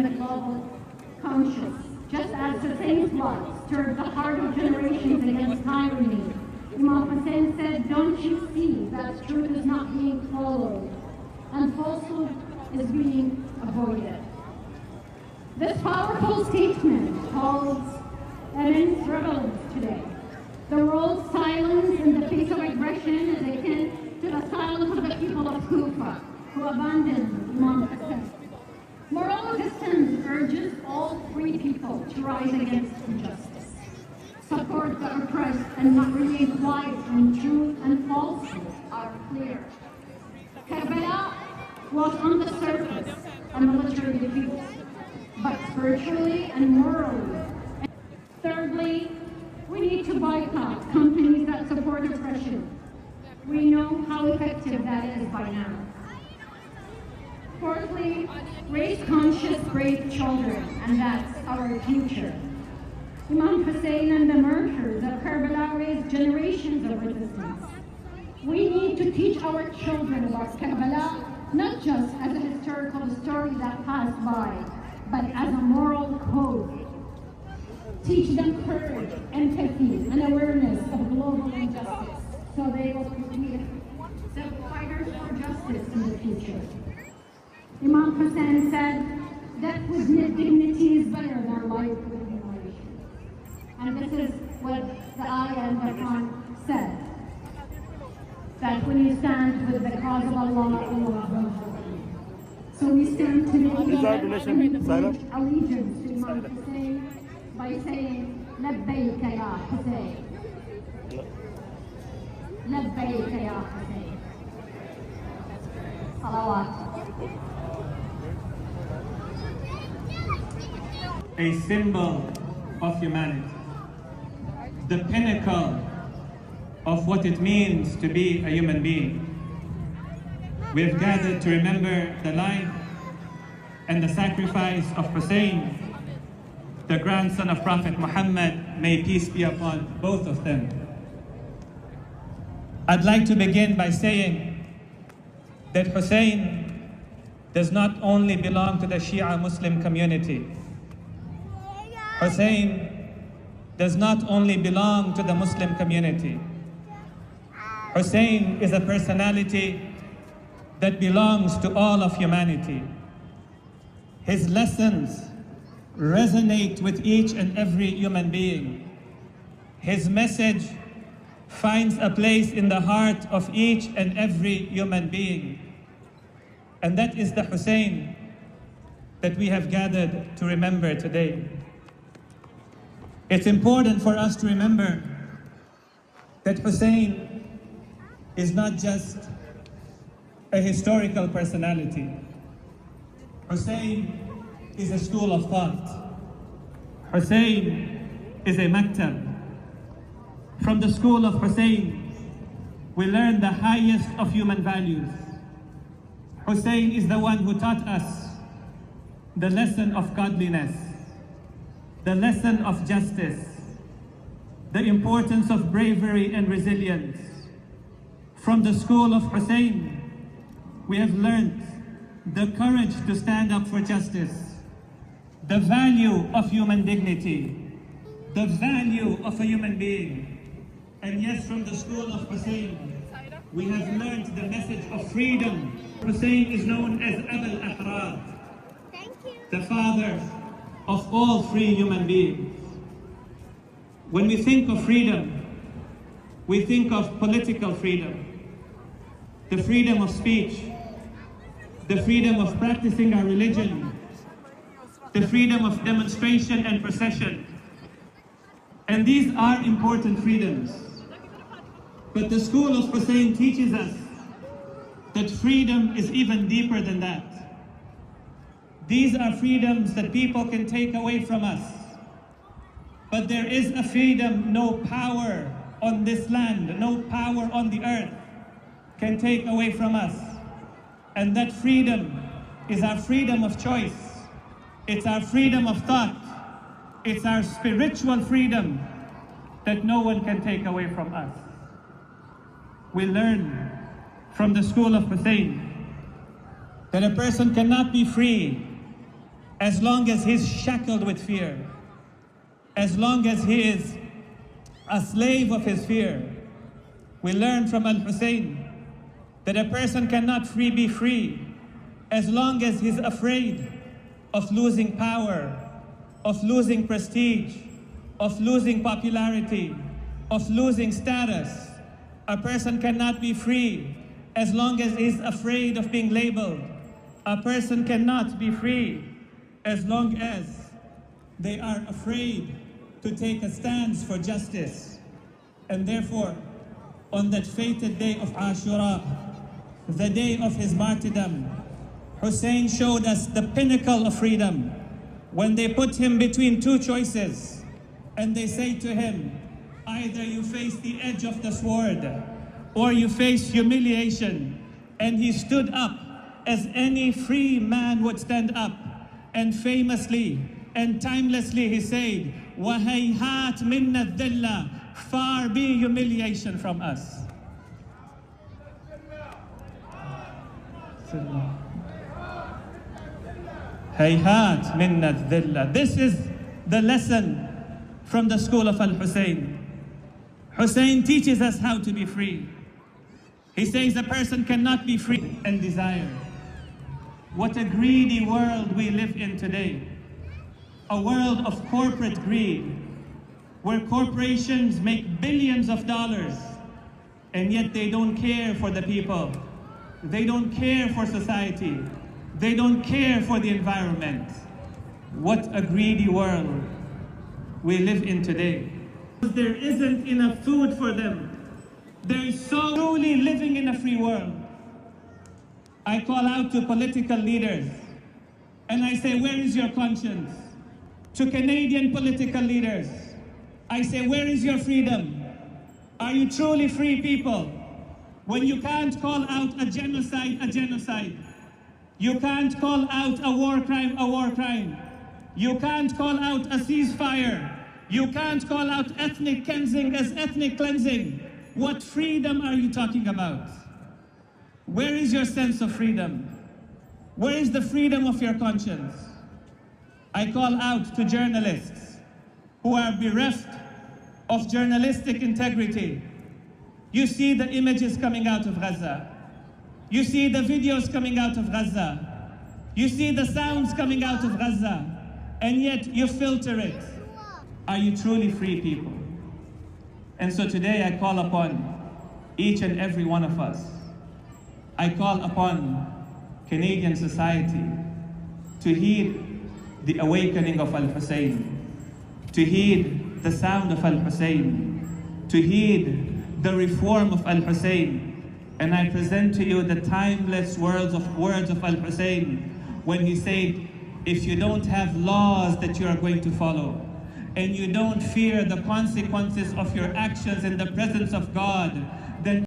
in the global conscience. Just as Hussein's blood stirred the heart of generations against tyranny, Imam Hussein said, don't you see that truth is not being followed and falsehood is being avoided? This powerful statement holds immense relevance today. The world's silence in the face of aggression is akin to the silence of the people of Kufa, who abandoned Imam Hussein. Moral resistance urges all free people to rise against injustice, support the oppressed, and not remain quiet when truth and falsehood are clear. Karbala was on the surface a military defeat, but spiritually and morally. Thirdly, we need to boycott companies that support oppression. We know how effective that is by now. Fourthly, raise conscious, brave children, and that's our future. Imam Hussein and the martyrs of Karbala raised generations of resistance. We need to teach our children about Karbala, not just as a historical story that passed by, but as a moral code. Teach them courage, empathy, and awareness of global injustice, so they will be the fighters for justice in the future. Imam Hussein said, death with dignity is better than life with humiliation. And this is what the ayah in the Quran said, that when you stand with the cause of Allah, Allah will help you. So we stand today in allegiance to Imam Hussein by saying, لبيك يا حسين. لبيك يا حسين. صلوات. A symbol of humanity, the pinnacle of what it means to be a human being. We have gathered to remember the life and the sacrifice of Hussein, the grandson of Prophet Muhammad, may peace be upon both of them. I'd like to begin by saying that Hussein does not only belong to the Shia Muslim community. Hussein does not only belong to the Muslim community. Hussein is a personality that belongs to all of humanity. His lessons resonate with each and every human being. His message finds a place in the heart of each and every human being. And that is the Hussein that we have gathered to remember today. It's important for us to remember that Hussein is not just a historical personality. Hussein is a school of thought. Hussein is a maktab. From the school of Hussein, we learn the highest of human values. Hussein is the one who taught us the lesson of godliness, the lesson of justice, the importance of bravery and resilience. From the school of Hussein, we have learned the courage to stand up for justice, the value of human dignity, the value of a human being. And yes, from the school of Hussein, we have learned the message of freedom. Hussein is known as Abul Ahrar, the father of all free human beings. When we think of freedom, we think of political freedom, the freedom of speech, the freedom of practicing our religion, the freedom of demonstration and procession. And these are important freedoms. But the school of Hussein teaches us that freedom is even deeper than that. These are freedoms that people can take away from us. But there is a freedom no power on this land, no power on the earth can take away from us. And that freedom is our freedom of choice. It's our freedom of thought. It's our spiritual freedom that no one can take away from us. We learn from the school of Hussein that a person cannot be free as long as he's shackled with fear, as long as he is a slave of his fear. We learn from Al-Hussein that a person cannot be free as long as he's afraid of losing power, of losing prestige, of losing popularity, of losing status. A person cannot be free as long as he's afraid of being labeled. A person cannot be free as long as they are afraid to take a stance for justice. And therefore, on that fated day of Ashura, the day of his martyrdom, Hussein showed us the pinnacle of freedom when they put him between two choices and they say to him, either you face the edge of the sword or you face humiliation. And he stood up as any free man would stand up, and famously and timelessly he said, وَهَيْهَاتْ مِنَّ الذِّلَّةِ, far be humiliation from us. Hayhat minna dhilla. This is the lesson from the school of Al-Hussein. Hussein teaches us how to be free. He says a person cannot be free and desire. What a greedy world we live in today. A world of corporate greed, where corporations make billions of dollars, and yet they don't care for the people. They don't care for society. They don't care for the environment. What a greedy world we live in today. There isn't enough food for them. They're so truly living in a free world. I call out to political leaders and I say, where is your conscience? To Canadian political leaders, I say, where is your freedom? Are you truly free people? When you can't call out a genocide, a genocide. You can't call out a war crime, a war crime. You can't call out a ceasefire. You can't call out ethnic cleansing as ethnic cleansing. What freedom are you talking about? Where is your sense of freedom? Where is the freedom of your conscience? I call out to journalists who are bereft of journalistic integrity. You see the images coming out of Gaza. You see the videos coming out of Gaza. You see the sounds coming out of Gaza, and yet you filter it. Are you truly free people? And so today I call upon each and every one of us. I call upon Canadian society to heed the awakening of Al-Hussein, to heed the sound of Al-Hussein, to heed the reform of Al-Hussein. And I present to you the timeless words of Al-Hussein when he said, if you don't have laws that you are going to follow, and you don't fear the consequences of your actions in the presence of God, then